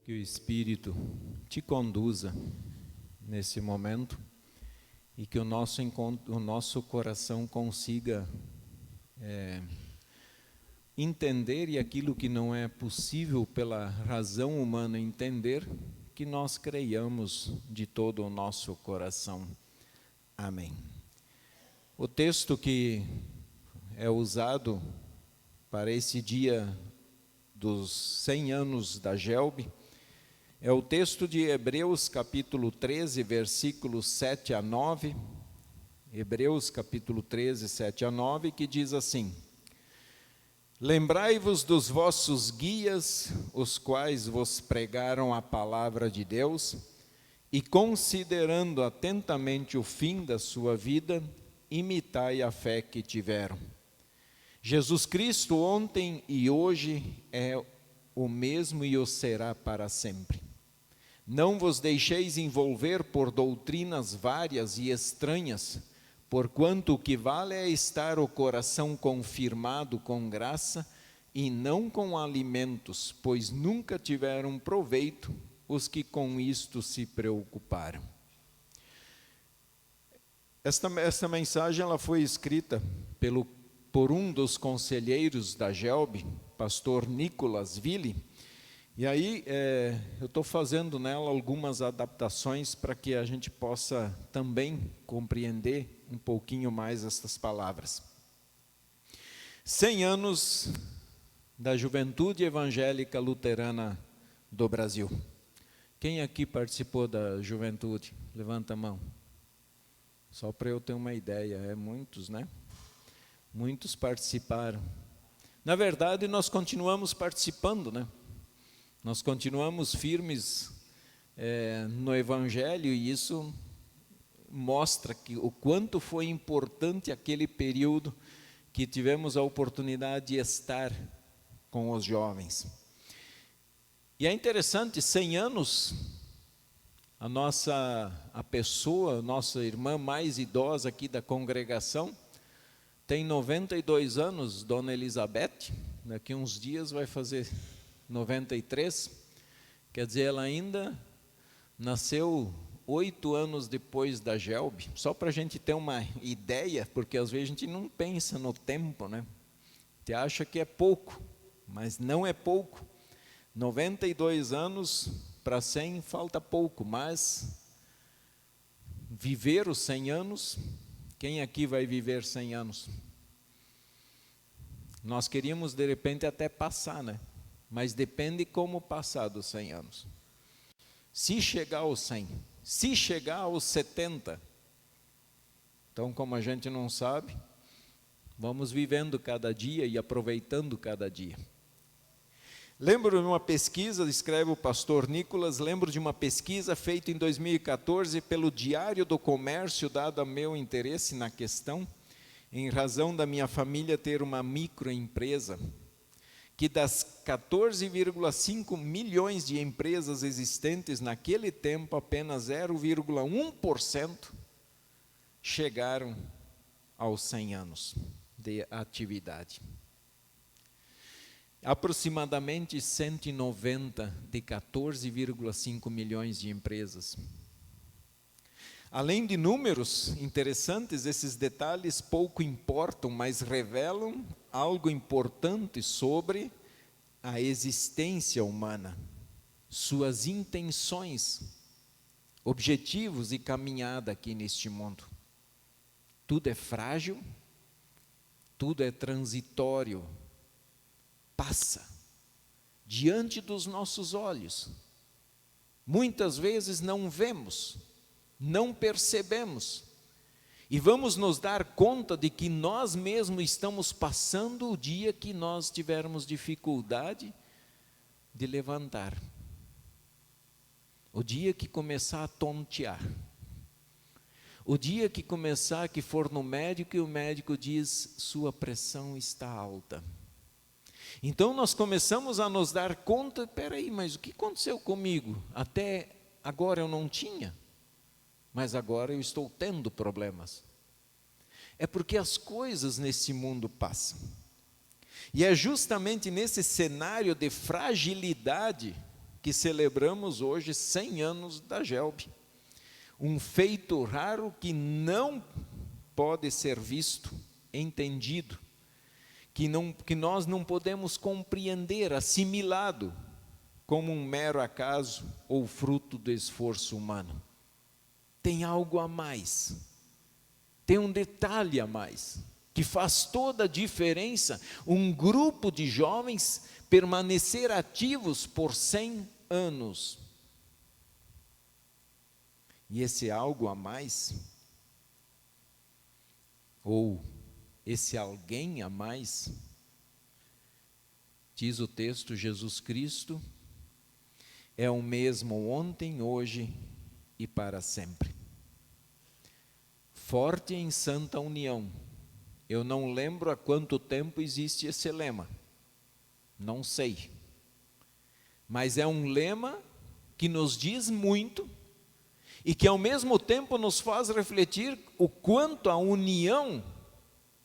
Que o Espírito te conduza nesse momento e que o nosso coração consiga entender, e aquilo que não é possível pela razão humana entender, que nós creiamos de todo o nosso coração. Amém. O texto que é usado para esse dia dos 100 anos da GELB é o texto de Hebreus capítulo 13, versículos 7 a 9, Hebreus capítulo 13, 7 a 9, que diz assim: Lembrai-vos dos vossos guias, os quais vos pregaram a palavra de Deus, e considerando atentamente o fim da sua vida, imitai a fé que tiveram. Jesus Cristo ontem e hoje é o mesmo e o será para sempre. Não vos deixeis envolver por doutrinas várias e estranhas, porquanto o que vale é estar o coração confirmado com graça e não com alimentos, pois nunca tiveram proveito os que com isto se preocuparam. Esta mensagem ela foi escrita por um dos conselheiros da GELB, pastor Nicolas Ville. E aí eu estou fazendo nela algumas adaptações para que a gente possa também compreender um pouquinho mais estas palavras. 100 anos da Juventude Evangélica Luterana do Brasil. Quem aqui participou da juventude? Levanta a mão. Só para eu ter uma ideia, muitos, né? Muitos participaram. Na verdade, nós continuamos participando, né? Nós continuamos firmes no Evangelho, e isso mostra o quanto foi importante aquele período que tivemos a oportunidade de estar com os jovens. E é interessante, 100 anos, a nossa irmã mais idosa aqui da congregação, tem 92 anos, Dona Elizabeth, daqui uns dias vai fazer 93, quer dizer, ela ainda nasceu 8 anos depois da GELB, só para a gente ter uma ideia, porque às vezes a gente não pensa no tempo, né? Você acha que é pouco, mas não é pouco. 92 anos para 100 falta pouco, mas viver os 100 anos, quem aqui vai viver 100 anos? Nós queríamos de repente até passar, né? Mas depende como passar dos 100 anos. Se chegar aos 100, se chegar aos 70, então como a gente não sabe, vamos vivendo cada dia e aproveitando cada dia. Lembro de uma pesquisa, escreve o pastor Nicolas, lembro de uma pesquisa feita em 2014 pelo Diário do Comércio, dado a meu interesse na questão, em razão da minha família ter uma microempresa, que das 14,5 milhões de empresas existentes naquele tempo, apenas 0,1% chegaram aos 100 anos de atividade. Aproximadamente 190 de 14,5 milhões de empresas. Além de números interessantes, esses detalhes pouco importam, mas revelam algo importante sobre a existência humana, suas intenções, objetivos e caminhada aqui neste mundo. Tudo é frágil, tudo é transitório, passa diante dos nossos olhos. Muitas vezes não vemos, não percebemos, e vamos nos dar conta de que nós mesmos estamos passando o dia que nós tivermos dificuldade de levantar, o dia que começar a tontear, o dia que começar, que for no médico e o médico diz, sua pressão está alta. Então nós começamos a nos dar conta, espera aí, mas o que aconteceu comigo? Até agora eu não tinha, mas agora eu estou tendo problemas. É porque as coisas nesse mundo passam. E é justamente nesse cenário de fragilidade que celebramos hoje 100 anos da GELB. Um feito raro que não pode ser visto, entendido, que nós não podemos compreender, assimilado, como um mero acaso ou fruto do esforço humano. Tem algo a mais, tem um detalhe a mais, que faz toda a diferença. Um grupo de jovens permanecer ativos por 100 anos. E esse algo a mais, ou esse alguém a mais, diz o texto, Jesus Cristo é o mesmo ontem, hoje e para sempre. Forte em santa união. Eu não lembro há quanto tempo existe esse lema. Não sei. Mas é um lema que nos diz muito e que ao mesmo tempo nos faz refletir o quanto a união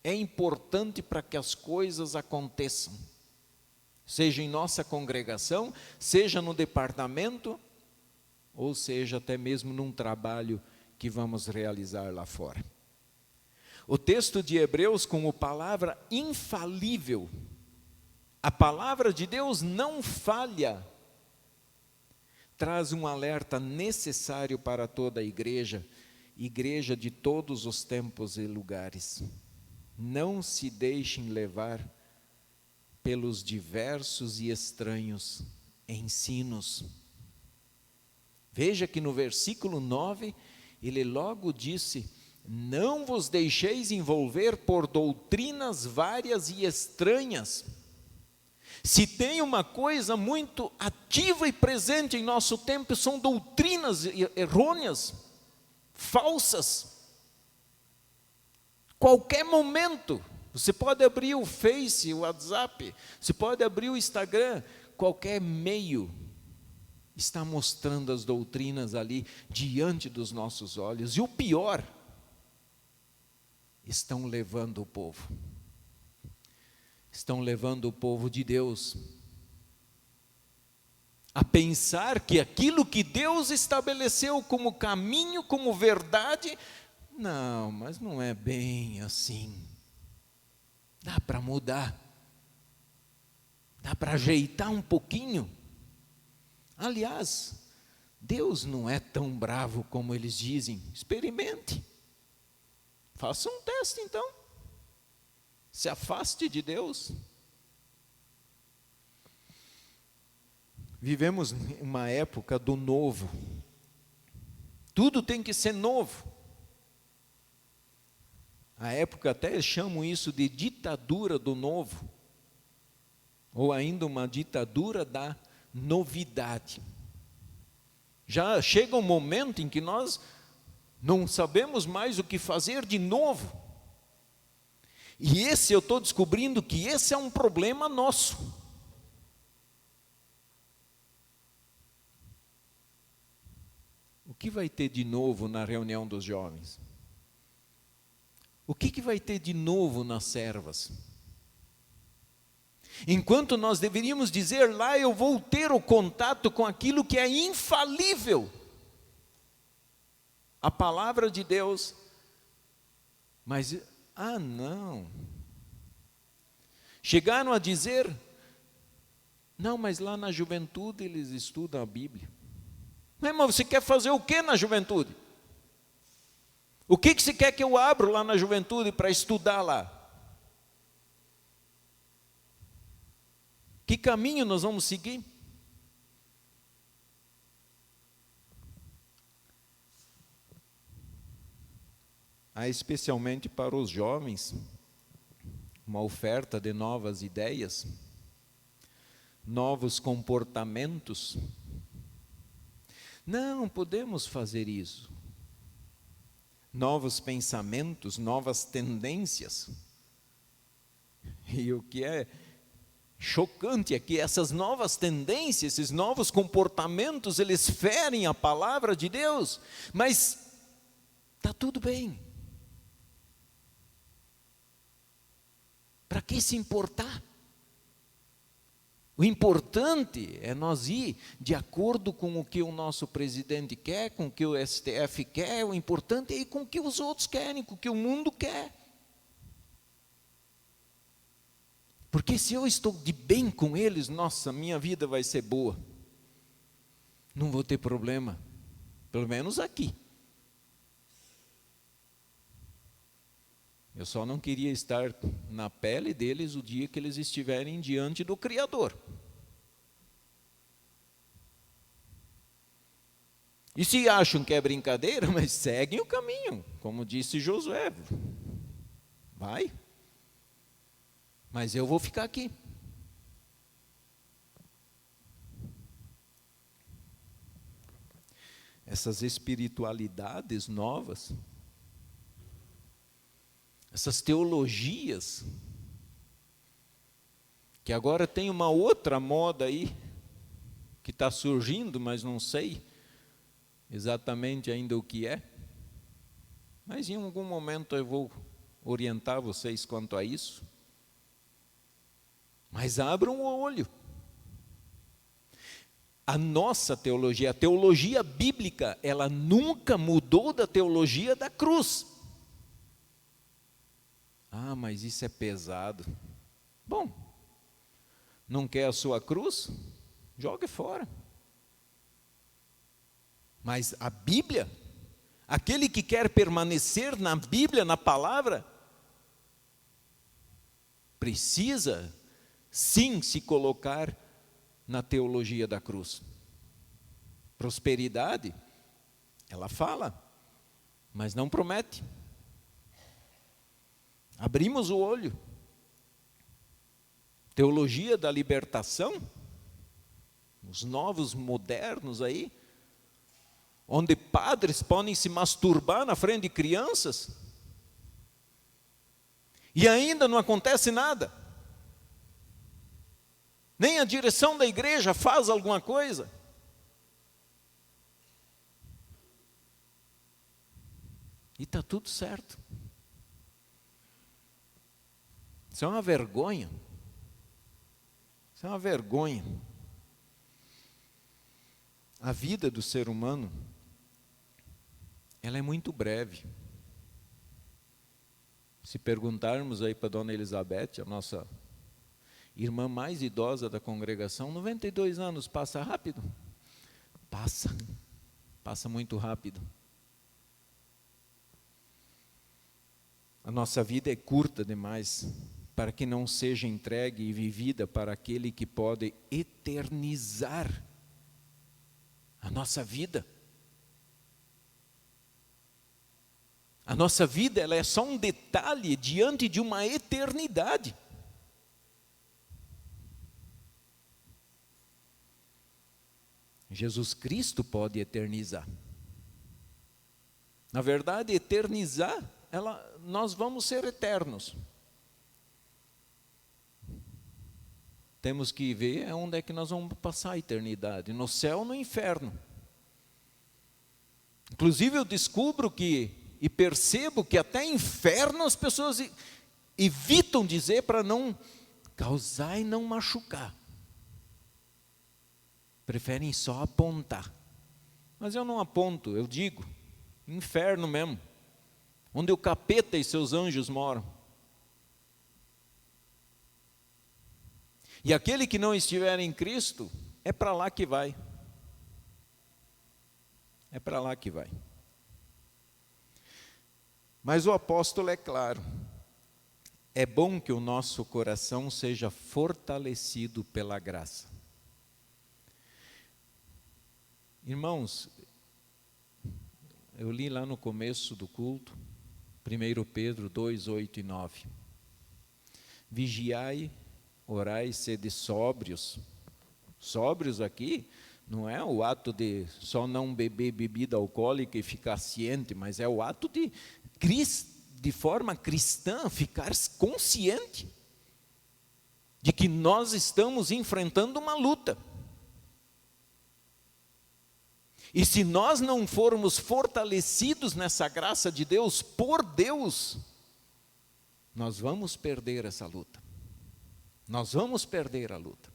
é importante para que as coisas aconteçam. Seja em nossa congregação, seja no departamento, ou seja até mesmo num trabalho que vamos realizar lá fora. O texto de Hebreus, como palavra infalível, a palavra de Deus não falha, traz um alerta necessário para toda a igreja de todos os tempos e lugares. Não se deixem levar pelos diversos e estranhos ensinos. Veja que no versículo 9, ele logo disse: não vos deixeis envolver por doutrinas várias e estranhas. Se tem uma coisa muito ativa e presente em nosso tempo, são doutrinas errôneas, falsas. Qualquer momento, você pode abrir o Face, o WhatsApp, você pode abrir o Instagram, qualquer meio está mostrando as doutrinas ali diante dos nossos olhos. E o pior, estão levando o povo de Deus a pensar que aquilo que Deus estabeleceu como caminho, como verdade, não, mas não é bem assim. Dá para mudar, dá para ajeitar um pouquinho. Aliás, Deus não é tão bravo como eles dizem. Experimente, faça um teste então. Se afaste de Deus. Vivemos uma época do novo. Tudo tem que ser novo. A época até chamam isso de ditadura do novo. Ou ainda uma ditadura da novidade. Já chega um momento em que nós não sabemos mais o que fazer de novo. E eu estou descobrindo que esse é um problema nosso. O que vai ter de novo na reunião dos jovens? O que vai ter de novo nas servas? Enquanto nós deveríamos dizer lá, eu vou ter o contato com aquilo que é infalível. A palavra de Deus. Mas, não. Chegaram a dizer, não, mas lá na juventude eles estudam a Bíblia. Mas você quer fazer o que na juventude? O que você quer que eu abra lá na juventude para estudar lá? Que caminho nós vamos seguir? Há especialmente para os jovens uma oferta de novas ideias, novos comportamentos. Não podemos fazer isso. Novos pensamentos, novas tendências. E o que é chocante é que essas novas tendências, esses novos comportamentos, eles ferem a palavra de Deus, mas está tudo bem. Para que se importar? O importante é nós ir de acordo com o que o nosso presidente quer, com o que o STF quer. O importante é ir com o que os outros querem, com o que o mundo quer. Porque se eu estou de bem com eles, nossa, minha vida vai ser boa. Não vou ter problema, pelo menos aqui. Eu só não queria estar na pele deles o dia que eles estiverem diante do Criador. E se acham que é brincadeira, mas seguem o caminho, como disse Josué. Vai. Mas eu vou ficar aqui. Essas espiritualidades novas, essas teologias, que agora tem uma outra moda aí, que está surgindo, mas não sei exatamente ainda o que é. Mas em algum momento eu vou orientar vocês quanto a isso. Mas abram o olho. A nossa teologia, a teologia bíblica, ela nunca mudou da teologia da cruz. Ah, mas isso é pesado. Bom, não quer a sua cruz? Jogue fora. Mas a Bíblia, aquele que quer permanecer na Bíblia, na palavra, precisa sim se colocar na teologia da cruz. Prosperidade, ela fala, mas não promete. Abrimos o olho. Teologia da libertação, os novos modernos aí, onde padres podem se masturbar na frente de crianças, e ainda não acontece nada. Nem a direção da igreja faz alguma coisa. E está tudo certo. Isso é uma vergonha. Isso é uma vergonha. A vida do ser humano, ela é muito breve. Se perguntarmos aí para a dona Elizabeth, a nossa irmã mais idosa da congregação, 92 anos, passa rápido? Passa muito rápido. A nossa vida é curta demais para que não seja entregue e vivida para aquele que pode eternizar a nossa vida. A nossa vida, ela é só um detalhe diante de uma eternidade. Jesus Cristo pode eternizar. Na verdade, eternizar, nós vamos ser eternos. Temos que ver onde é que nós vamos passar a eternidade, no céu ou no inferno. Inclusive eu descubro e percebo que até inferno as pessoas evitam dizer para não causar e não machucar. Preferem só apontar. Mas eu não aponto, eu digo, inferno mesmo, onde o capeta e seus anjos moram. E aquele que não estiver em Cristo, é para lá que vai. É para lá que vai. Mas o apóstolo é claro. É bom que o nosso coração seja fortalecido pela graça. Irmãos, eu li lá no começo do culto, 1 Pedro 2, 8 e 9. Vigiai, orai, sede sóbrios. Sóbrios aqui não é o ato de só não beber bebida alcoólica e ficar ciente, mas é o ato de forma cristã, ficar consciente de que nós estamos enfrentando uma luta. E se nós não formos fortalecidos nessa graça de Deus, por Deus, nós vamos perder essa luta. Nós vamos perder a luta.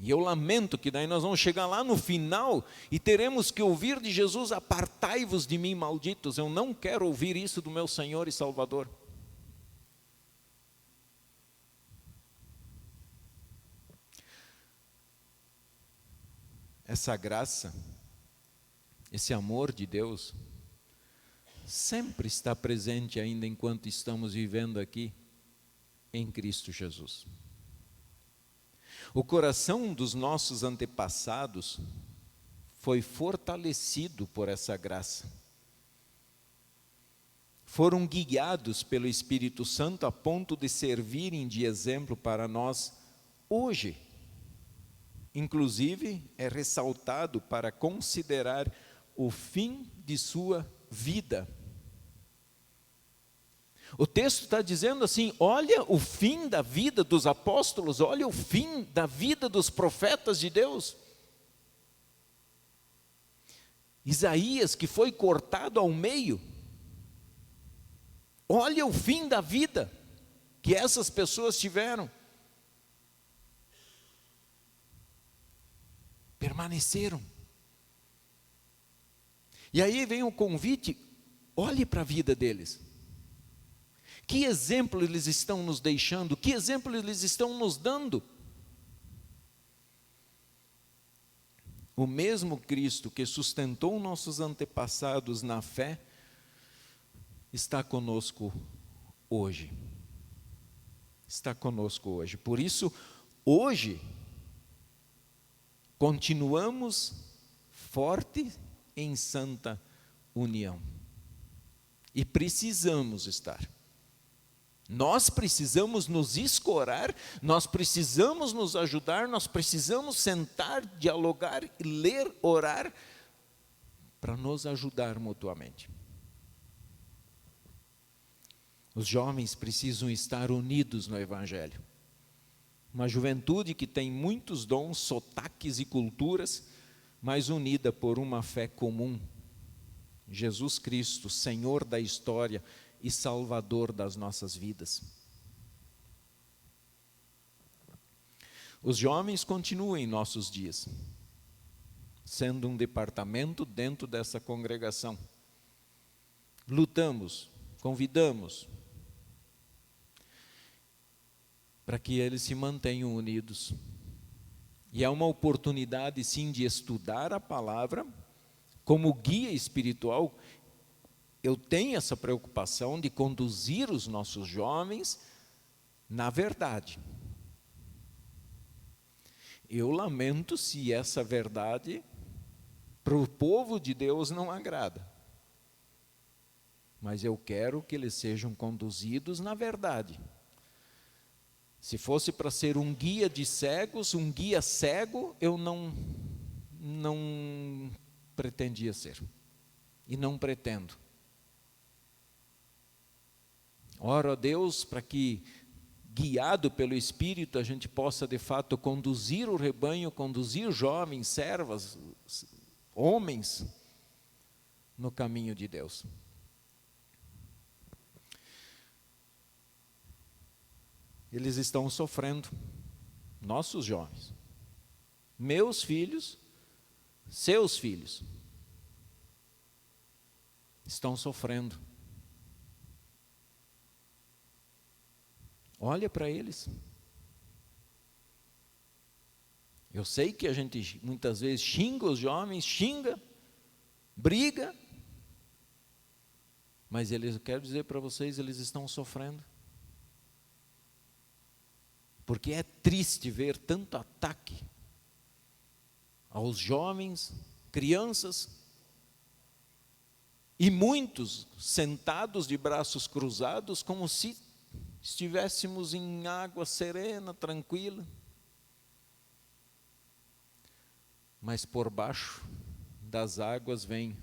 E eu lamento que daí nós vamos chegar lá no final e teremos que ouvir de Jesus: apartai-vos de mim, malditos. Eu não quero ouvir isso do meu Senhor e Salvador. Essa graça, esse amor de Deus, sempre está presente ainda enquanto estamos vivendo aqui em Cristo Jesus. O coração dos nossos antepassados foi fortalecido por essa graça. Foram guiados pelo Espírito Santo a ponto de servirem de exemplo para nós hoje. Inclusive, é ressaltado para considerar o fim de sua vida. O texto está dizendo assim: olha o fim da vida dos apóstolos, olha o fim da vida dos profetas de Deus. Isaías, que foi cortado ao meio, olha o fim da vida que essas pessoas tiveram. Permaneceram. E aí vem o convite: olhe para a vida deles. Que exemplo eles estão nos deixando? Que exemplo eles estão nos dando? O mesmo Cristo que sustentou nossos antepassados na fé está conosco hoje. Está conosco hoje. Por isso, hoje, continuamos fortes em santa união. E precisamos estar. Nós precisamos nos escorar, nós precisamos nos ajudar, nós precisamos sentar, dialogar, ler, orar, para nos ajudar mutuamente. Os jovens precisam estar unidos no Evangelho. Uma juventude que tem muitos dons, sotaques e culturas, mas unida por uma fé comum. Jesus Cristo, Senhor da história e Salvador das nossas vidas. Os jovens continuam em nossos dias, sendo um departamento dentro dessa congregação. Lutamos, convidamos, para que eles se mantenham unidos. E é uma oportunidade, sim, de estudar a palavra. Como guia espiritual, eu tenho essa preocupação de conduzir os nossos jovens na verdade. Eu lamento se essa verdade para o povo de Deus não agrada. Mas eu quero que eles sejam conduzidos na verdade. Se fosse para ser um guia de cegos, um guia cego, eu não pretendia ser. E não pretendo. Oro a Deus para que, guiado pelo Espírito, a gente possa de fato conduzir o rebanho, conduzir jovens, servas, homens, no caminho de Deus. Eles estão sofrendo, nossos jovens, meus filhos, seus filhos, estão sofrendo. Olha para eles. Eu sei que a gente muitas vezes xinga os jovens, briga, mas eu quero dizer para vocês, eles estão sofrendo. Porque é triste ver tanto ataque aos jovens, crianças, e muitos sentados de braços cruzados, como se estivéssemos em água serena, tranquila. Mas por baixo das águas vem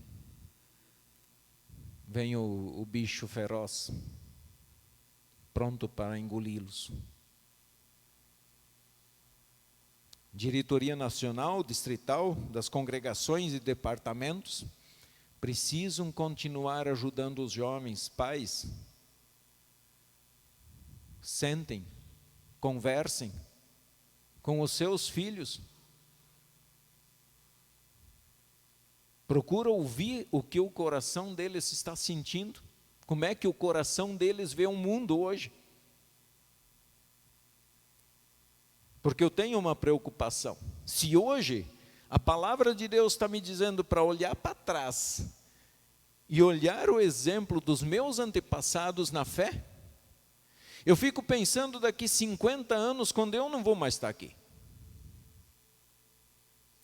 o bicho feroz, pronto para engoli-los. Diretoria nacional, distrital, das congregações e departamentos precisam continuar ajudando os jovens. Pais, sentem, conversem com os seus filhos. Procura ouvir o que o coração deles está sentindo. Como é que o coração deles vê o mundo hoje? Porque eu tenho uma preocupação. Se hoje a palavra de Deus está me dizendo para olhar para trás e olhar o exemplo dos meus antepassados na fé, eu fico pensando daqui 50 anos, quando eu não vou mais estar aqui.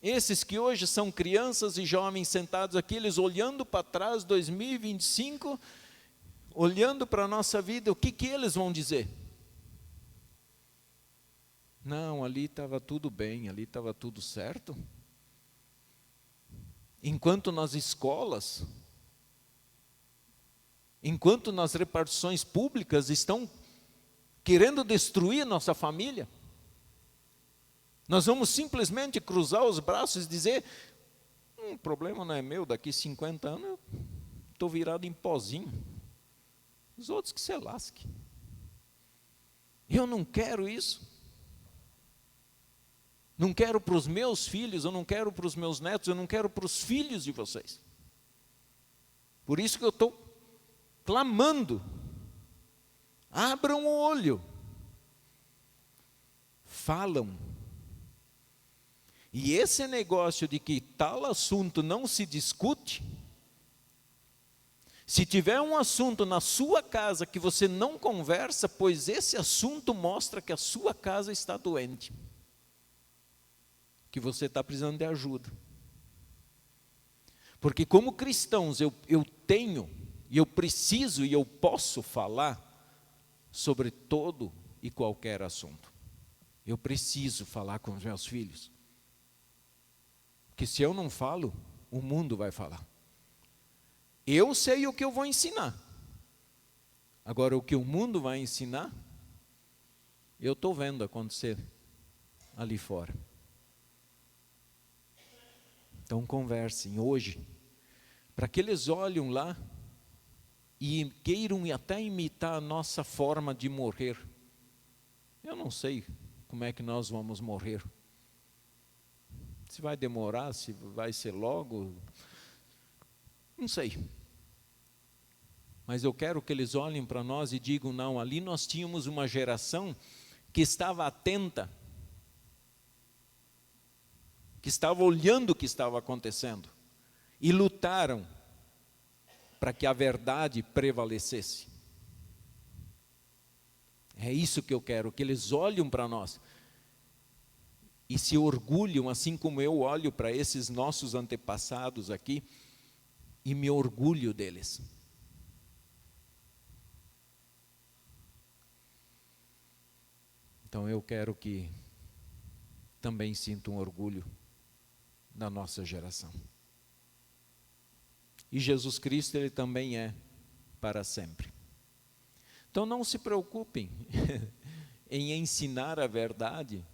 Esses que hoje são crianças e jovens sentados aqui, eles olhando para trás, 2025, olhando para a nossa vida, o que eles vão dizer? Não, ali estava tudo bem, ali estava tudo certo. Enquanto nas escolas, enquanto nas repartições públicas estão querendo destruir nossa família, nós vamos simplesmente cruzar os braços e dizer, o problema não é meu, daqui 50 anos eu estou virado em pozinho. Os outros que se lasquem. Eu não quero isso. Não quero para os meus filhos, eu não quero para os meus netos, eu não quero para os filhos de vocês. Por isso que eu estou clamando. Abram o olho. Falam. E esse negócio de que tal assunto não se discute, se tiver um assunto na sua casa que você não conversa, pois esse assunto mostra que a sua casa está doente, que você está precisando de ajuda. Porque como cristãos eu tenho, e eu preciso e eu posso falar sobre todo e qualquer assunto. Eu preciso falar com os meus filhos. Que se eu não falo, o mundo vai falar. Eu sei o que eu vou ensinar. Agora, o que o mundo vai ensinar, eu estou vendo acontecer ali fora. Então, conversem hoje, para que eles olhem lá e queiram até imitar a nossa forma de morrer. Eu não sei como é que nós vamos morrer. Se vai demorar, se vai ser logo, não sei. Mas eu quero que eles olhem para nós e digam, não, ali nós tínhamos uma geração que estava atenta, que estava olhando o que estava acontecendo, e lutaram para que a verdade prevalecesse. É isso que eu quero, que eles olhem para nós e se orgulham, assim como eu olho para esses nossos antepassados aqui, e me orgulho deles. Então eu quero que também sintam orgulho da nossa geração. E Jesus Cristo, Ele também é para sempre. Então não se preocupem em ensinar a verdade,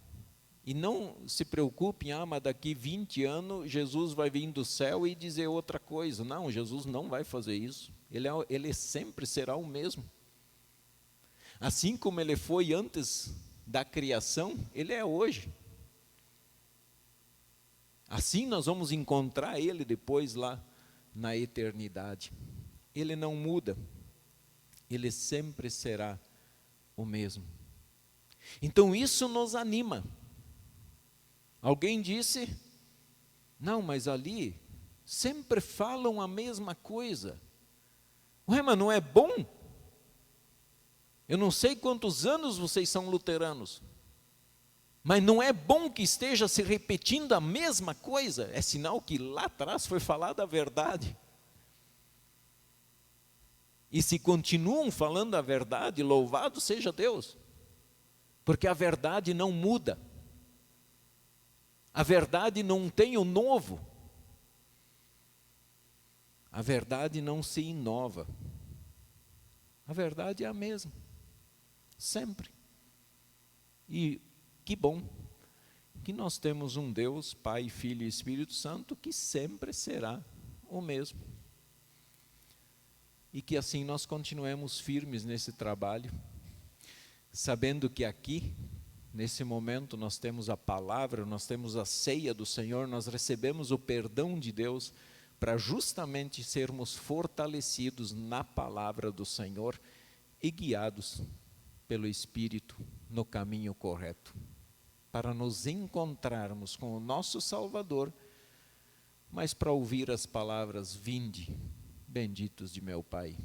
e não se preocupem, mas daqui 20 anos Jesus vai vir do céu e dizer outra coisa. Não, Jesus não vai fazer isso. Ele sempre será o mesmo. Assim como Ele foi antes da criação, Ele é hoje. Assim nós vamos encontrar Ele depois lá na eternidade. Ele não muda. Ele sempre será o mesmo. Então isso nos anima. Alguém disse, não, mas ali sempre falam a mesma coisa. Ué, mas não é bom? Eu não sei quantos anos vocês são luteranos, mas não é bom que esteja se repetindo a mesma coisa? É sinal que lá atrás foi falada a verdade. E se continuam falando a verdade, louvado seja Deus, porque a verdade não muda. A verdade não tem o novo. A verdade não se inova. A verdade é a mesma. Sempre. E que bom que nós temos um Deus, Pai, Filho e Espírito Santo, que sempre será o mesmo. E que assim nós continuemos firmes nesse trabalho, sabendo que aqui Nesse momento nós temos a palavra, nós temos a ceia do Senhor, nós recebemos o perdão de Deus para justamente sermos fortalecidos na palavra do Senhor e guiados pelo Espírito no caminho correto, para nos encontrarmos com o nosso Salvador, mas para ouvir as palavras: vinde, benditos de meu Pai.